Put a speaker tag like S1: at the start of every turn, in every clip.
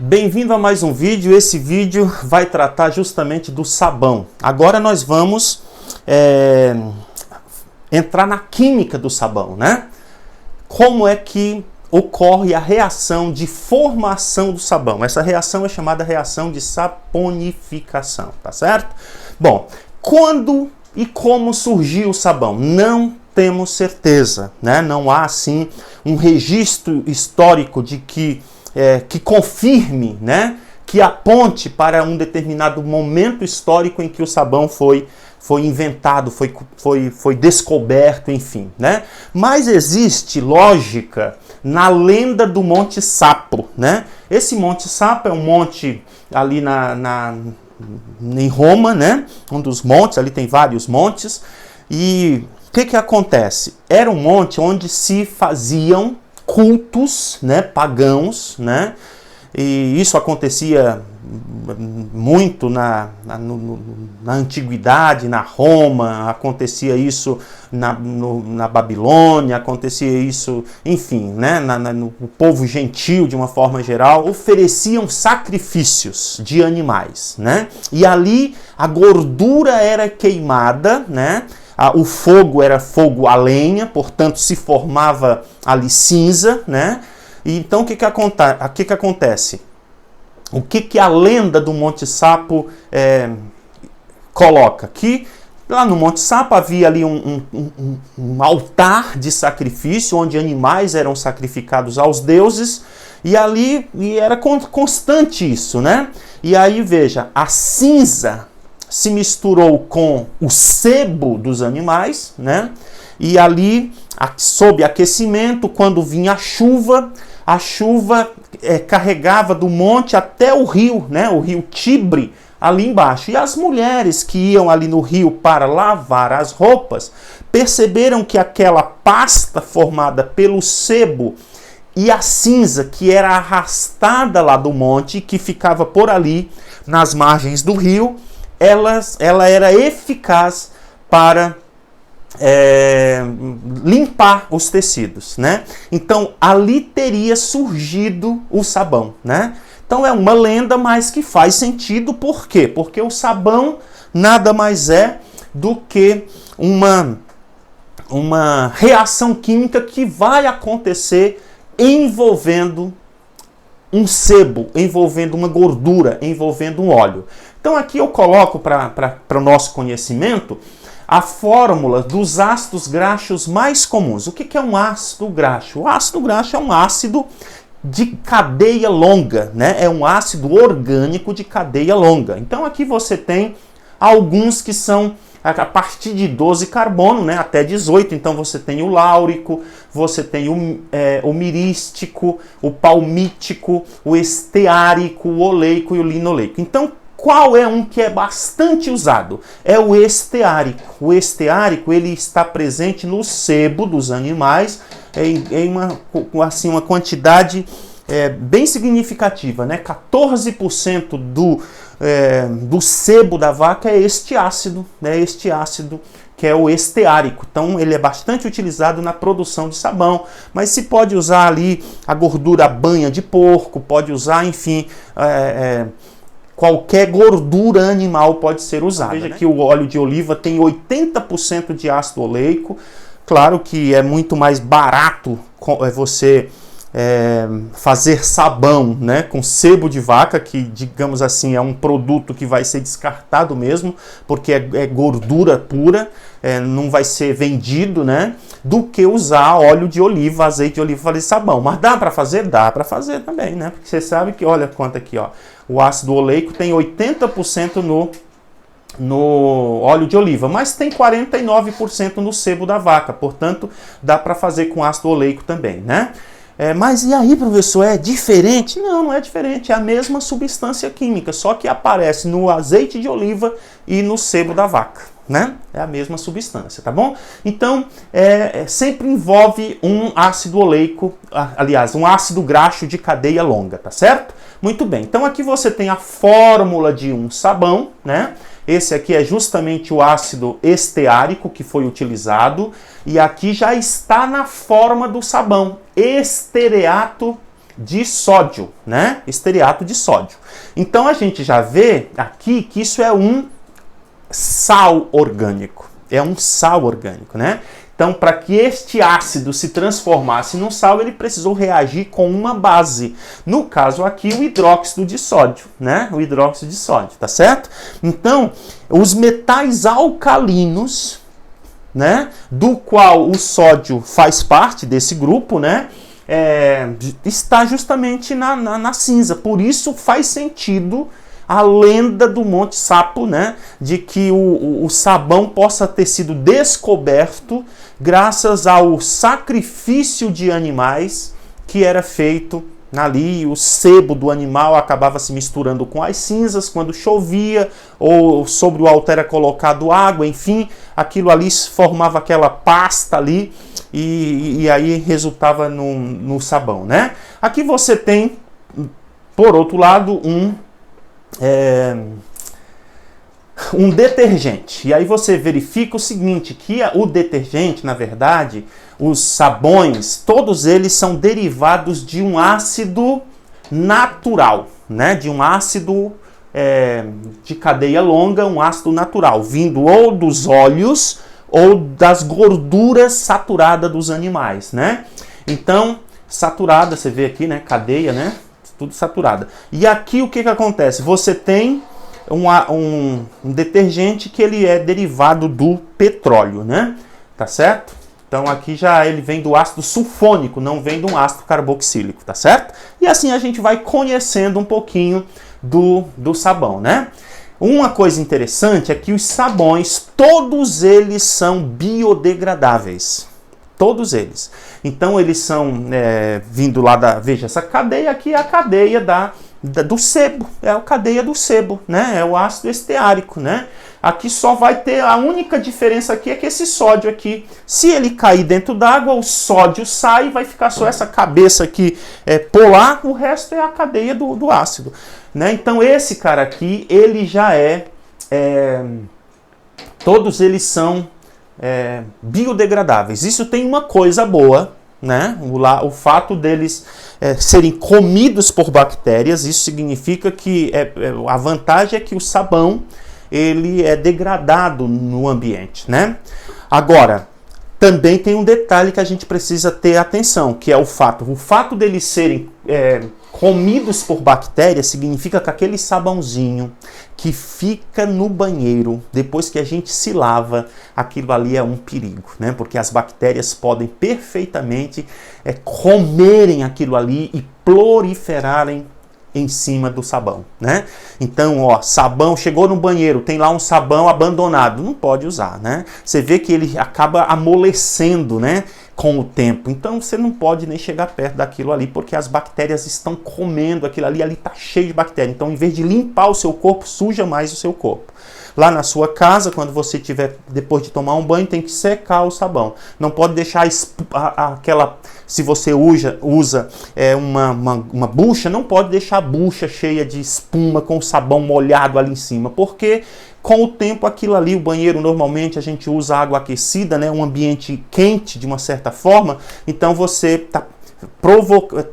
S1: Bem-vindo a mais um vídeo. Esse vídeo vai tratar justamente do sabão. Agora nós vamos entrar na química do sabão, né? Como é que ocorre a reação de formação do sabão? Essa reação é chamada reação de saponificação, tá certo? Bom, quando e como surgiu o sabão? Não temos certeza, né? Não há, assim, um registro histórico de que confirme, né? Que aponte para um determinado momento histórico em que o sabão foi inventado, foi descoberto, enfim, né? Mas existe lógica na lenda do Monte Sapo, né? Esse Monte Sapo é um monte ali em Roma, né? Um dos montes, ali tem vários montes. E o que acontece? Era um monte onde se faziam cultos, né, pagãos, né? E isso acontecia muito na antiguidade, na Roma, acontecia isso na Babilônia, acontecia isso, enfim, né, no povo gentil, de uma forma geral, ofereciam sacrifícios de animais, né? E ali a gordura era queimada, né? O fogo era fogo a lenha, portanto se formava ali cinza, né? E então o que acontece? O que a lenda do Monte Sapo coloca? Que lá no Monte Sapo havia ali um altar de sacrifício, onde animais eram sacrificados aos deuses, e era constante isso, né? E aí, veja, a cinza se misturou com o sebo dos animais, né? E ali, sob aquecimento, quando vinha a chuva carregava do monte até o rio, né? O rio Tibre, ali embaixo. E as mulheres que iam ali no rio para lavar as roupas, perceberam que aquela pasta formada pelo sebo e a cinza que era arrastada lá do monte, que ficava por ali nas margens do rio, ela era eficaz para limpar os tecidos, né? Então ali teria surgido o sabão, né? Então é uma lenda, mas que faz sentido. Por quê? Porque o sabão nada mais é do que uma reação química que vai acontecer envolvendo um sebo, envolvendo uma gordura, envolvendo um óleo. Então aqui eu coloco para o nosso conhecimento a fórmula dos ácidos graxos mais comuns. O que é um ácido graxo? O ácido graxo é um ácido de cadeia longa, né? É um ácido orgânico de cadeia longa. Então aqui você tem alguns que são a partir de 12 carbono, né, até 18. Então você tem o láurico, você tem o mirístico, o palmítico, o esteárico, o oleico e o linoleico. Então qual é um que é bastante usado? É o esteárico. O esteárico ele está presente no sebo dos animais em uma quantidade bem significativa, né? 14% do sebo da vaca é este ácido, né? Este ácido que é o esteárico. Então ele é bastante utilizado na produção de sabão, mas se pode usar ali a gordura banha de porco, pode usar, enfim, qualquer gordura animal pode ser usada. Veja, né, que o óleo de oliva tem 80% de ácido oleico. Claro que é muito mais barato você fazer sabão, né, com sebo de vaca, que, digamos assim, é um produto que vai ser descartado mesmo, porque é gordura pura, não vai ser vendido, né, do que usar óleo de oliva, azeite de oliva para fazer sabão. Mas dá para fazer? Dá para fazer também, né, porque você sabe que, olha quanto aqui, ó, o ácido oleico tem 80% no óleo de oliva, mas tem 49% no sebo da vaca, portanto, dá para fazer com ácido oleico também, né? Mas e aí, professor, é diferente? Não, não é diferente, é a mesma substância química, só que aparece no azeite de oliva e no sebo da vaca, né? É a mesma substância, tá bom? Então, sempre envolve um ácido oleico, aliás, um ácido graxo de cadeia longa, tá certo? Muito bem, então aqui você tem a fórmula de um sabão, né? Esse aqui é justamente o ácido esteárico que foi utilizado, e aqui já está na forma do sabão, estereato de sódio, né? Esteariato de sódio. Então a gente já vê aqui que isso é um sal orgânico. É um sal orgânico, né? Então, para que este ácido se transformasse num sal, ele precisou reagir com uma base. No caso aqui, o hidróxido de sódio, né? O hidróxido de sódio, tá certo? Então, os metais alcalinos, né? Do qual o sódio faz parte desse grupo, né? Está justamente na cinza. Por isso faz sentido a lenda do Monte Sapo, né? De que o sabão possa ter sido descoberto graças ao sacrifício de animais que era feito ali. O sebo do animal acabava se misturando com as cinzas quando chovia, ou sobre o altar era colocado água, enfim, aquilo ali formava aquela pasta ali e aí resultava no sabão, né? Aqui você tem, por outro lado, um detergente. E aí você verifica o seguinte, que o detergente, na verdade, os sabões, todos eles são derivados de um ácido natural, né? De um ácido de cadeia longa, um ácido natural, vindo ou dos óleos ou das gorduras saturadas dos animais, né? Então, saturada, você vê aqui, né? Cadeia, né? Tudo saturada. E aqui o que acontece? Você tem um detergente que ele é derivado do petróleo, né? Tá certo? Então aqui já ele vem do ácido sulfônico, não vem de um ácido carboxílico, tá certo? E assim a gente vai conhecendo um pouquinho do sabão, né? Uma coisa interessante é que os sabões, todos eles são biodegradáveis. Todos eles. Então eles são vindo lá veja, essa cadeia aqui é a cadeia do sebo, é a cadeia do sebo, né? É o ácido esteárico, né? Aqui só vai ter, a única diferença aqui é que esse sódio aqui, se ele cair dentro d'água, o sódio sai e vai ficar só essa cabeça aqui polar, o resto é a cadeia do ácido, né? Então esse cara aqui, ele já todos eles são biodegradáveis. Isso tem uma coisa boa, né? O fato deles serem comidos por bactérias, isso significa que a vantagem é que o sabão ele é degradado no ambiente, né? Agora, também tem um detalhe que a gente precisa ter atenção, que é o fato deles serem comidos por bactérias significa que aquele sabãozinho que fica no banheiro, depois que a gente se lava, aquilo ali é um perigo, né? Porque as bactérias podem perfeitamente comerem aquilo ali e proliferarem em cima do sabão, né? Então, ó, sabão, chegou no banheiro, tem lá um sabão abandonado, não pode usar, né? Você vê que ele acaba amolecendo, né, com o tempo. Então, você não pode nem chegar perto daquilo ali, porque as bactérias estão comendo aquilo ali tá cheio de bactéria. Então, em vez de limpar o seu corpo, suja mais o seu corpo. Lá na sua casa, quando você tiver, depois de tomar um banho, tem que secar o sabão. Não pode deixar aquela... Se você usa uma bucha, não pode deixar a bucha cheia de espuma com o sabão molhado ali em cima, porque com o tempo aquilo ali, o banheiro normalmente a gente usa água aquecida, né, um ambiente quente de uma certa forma, então você está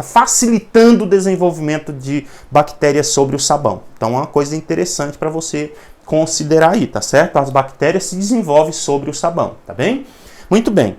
S1: facilitando o desenvolvimento de bactérias sobre o sabão. Então é uma coisa interessante para você considerar aí, tá certo? As bactérias se desenvolvem sobre o sabão, tá bem? Muito bem.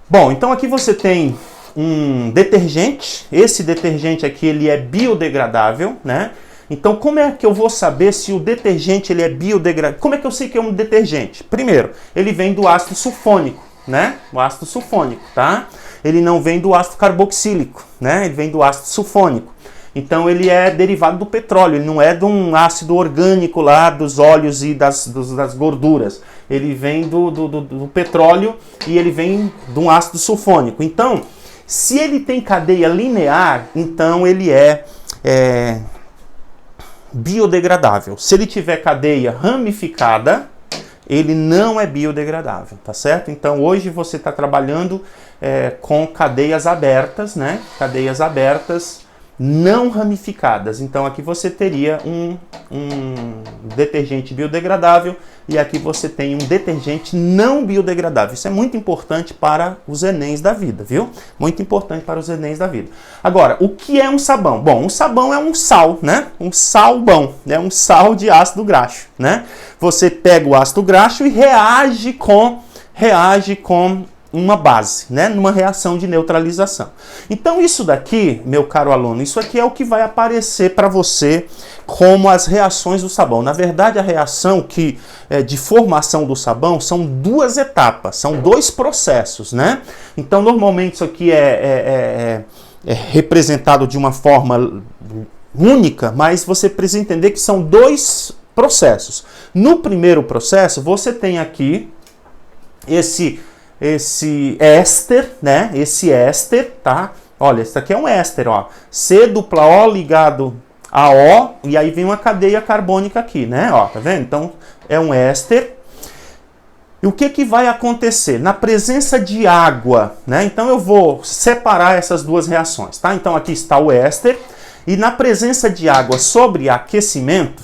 S1: Bom, então aqui você tem um detergente. Esse detergente aqui ele é biodegradável, né? Então como é que eu vou saber se o detergente ele é biodegradável? Como é que eu sei que é um detergente? Primeiro, ele vem do ácido sulfônico, né? O ácido sulfônico, tá? Ele não vem do ácido carboxílico, né? Ele vem do ácido sulfônico. Então ele é derivado do petróleo, ele não é de um ácido orgânico lá dos óleos e das gorduras. Ele vem do petróleo e ele vem de um ácido sulfônico. Então, se ele tem cadeia linear, então ele é biodegradável. Se ele tiver cadeia ramificada, ele não é biodegradável, tá certo? Então hoje você está trabalhando com cadeias abertas, né? Cadeias abertas não ramificadas. Então aqui você teria um detergente biodegradável e aqui você tem um detergente não biodegradável. Isso é muito importante para os Enems da vida, viu? Muito importante para os Enems da vida. Agora, o que é um sabão? Bom, um sabão é um sal, né? Um salbão, né? Um sal de ácido graxo, né? Você pega o ácido graxo e reage com uma base, né? Numa reação de neutralização. Então isso daqui, meu caro aluno, isso aqui é o que vai aparecer para você como as reações do sabão. Na verdade, a reação de formação do sabão são duas etapas, são dois processos, né? Então normalmente isso aqui é representado de uma forma única, mas você precisa entender que são dois processos. No primeiro processo, você tem aqui esse éster, né? Esse éster, tá? Olha, esse aqui é um éster, ó. C dupla O ligado a O, e aí vem uma cadeia carbônica aqui, né? Ó, tá vendo? Então, é um éster. E o que vai acontecer? Na presença de água, né? Então, eu vou separar essas duas reações, tá? Então, aqui está o éster. E na presença de água sob aquecimento,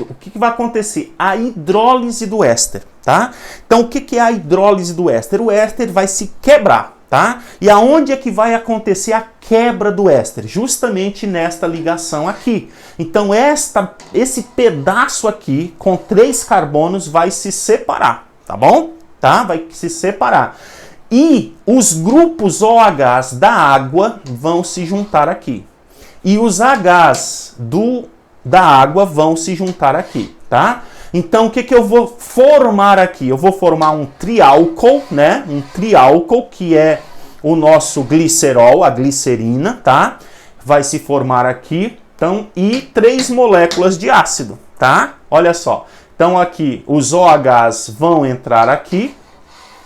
S1: o que vai acontecer? A hidrólise do éster, tá? Então, o que é a hidrólise do éster? O éster vai se quebrar, tá? E aonde é que vai acontecer a quebra do éster? Justamente nesta ligação aqui. Então, esse pedaço aqui, com 3 carbonos, vai se separar, tá bom? Tá? Vai se separar. E os grupos OHs da água vão se juntar aqui. E os Hs da água vão se juntar aqui, tá? Então, o que eu vou formar aqui? Eu vou formar um triálcool, né? Um triálcool, que é o nosso glicerol, a glicerina, tá? Vai se formar aqui, então, e 3 moléculas de ácido, tá? Olha só. Então, aqui, os OHs vão entrar aqui,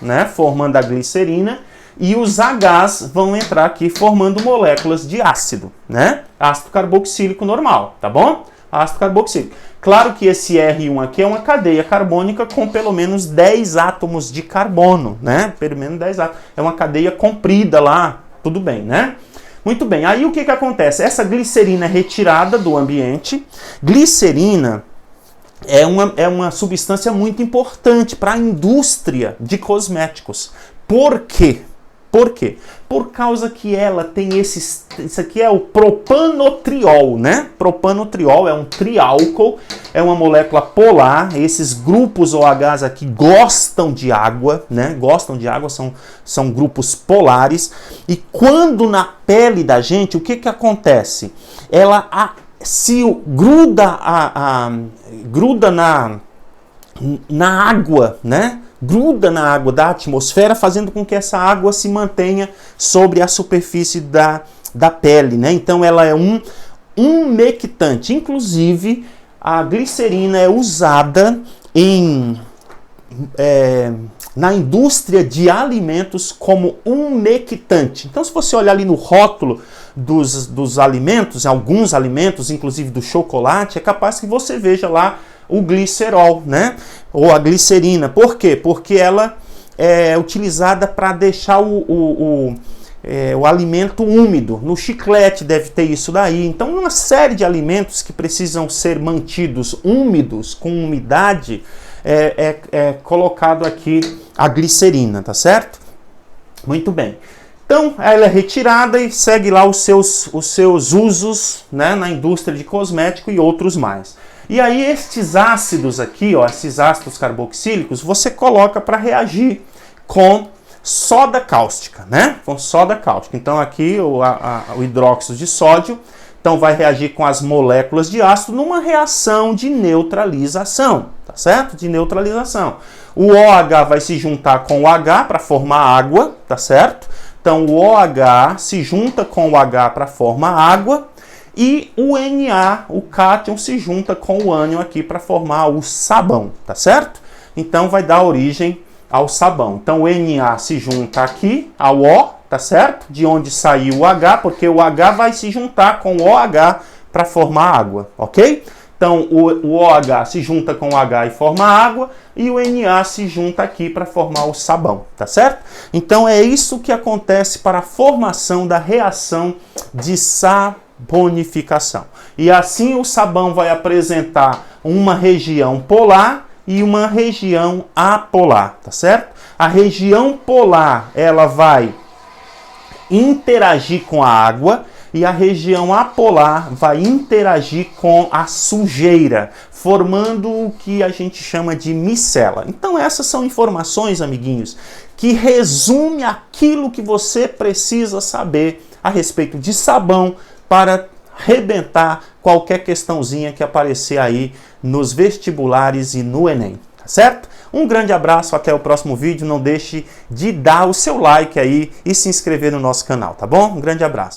S1: né? Formando a glicerina. E os Hs vão entrar aqui formando moléculas de ácido, né? Ácido carboxílico normal, tá bom? Ácido carboxílico. Claro que esse R1 aqui é uma cadeia carbônica com pelo menos 10 átomos de carbono, né? Pelo menos 10 átomos. É uma cadeia comprida lá, tudo bem, né? Muito bem, aí o que acontece? Essa glicerina é retirada do ambiente. Glicerina é uma substância muito importante para a indústria de cosméticos. Por quê? Por quê? Por causa que ela tem isso aqui é o propanotriol, né? Propanotriol é um triálcool, é uma molécula polar. Esses grupos OHs aqui gostam de água, né? Gostam de água, são grupos polares. E quando na pele da gente, o que acontece? Ela se gruda, gruda na água, né? Gruda na água da atmosfera, fazendo com que essa água se mantenha sobre a superfície da pele, né? Então ela é um umectante. Inclusive, a glicerina é usada na indústria de alimentos como umectante. Então, se você olhar ali no rótulo dos alimentos, alguns alimentos, inclusive do chocolate, é capaz que você veja lá o glicerol, né? Ou a glicerina. Por quê? Porque ela é utilizada para deixar o alimento úmido. No chiclete deve ter isso daí. Então, uma série de alimentos que precisam ser mantidos úmidos, com umidade, é colocado aqui a glicerina, tá certo? Muito bem. Então, ela é retirada e segue lá os seus usos, né, na indústria de cosmético e outros mais. E aí estes ácidos aqui, ó, esses ácidos carboxílicos, você coloca para reagir com soda cáustica, né? Com soda cáustica. Então aqui o hidróxido de sódio, então vai reagir com as moléculas de ácido numa reação de neutralização, tá certo? De neutralização. O OH vai se juntar com o H para formar água, tá certo? Então o OH se junta com o H para formar água. E o Na, o cátion, se junta com o ânion aqui para formar o sabão, tá certo? Então vai dar origem ao sabão. Então o Na se junta aqui ao O, tá certo? De onde saiu o H, porque o H vai se juntar com o OH para formar água, ok? Então, o OH se junta com o H e forma água, e o Na se junta aqui para formar o sabão, tá certo? Então, é isso que acontece para a formação da reação de sabonificação. E assim o sabão vai apresentar uma região polar e uma região apolar, tá certo? A região polar, ela vai interagir com a água, e a região apolar vai interagir com a sujeira, formando o que a gente chama de micela. Então essas são informações, amiguinhos, que resume aquilo que você precisa saber a respeito de sabão para arrebentar qualquer questãozinha que aparecer aí nos vestibulares e no Enem, tá certo? Um grande abraço, até o próximo vídeo. Não deixe de dar o seu like aí e se inscrever no nosso canal, tá bom? Um grande abraço.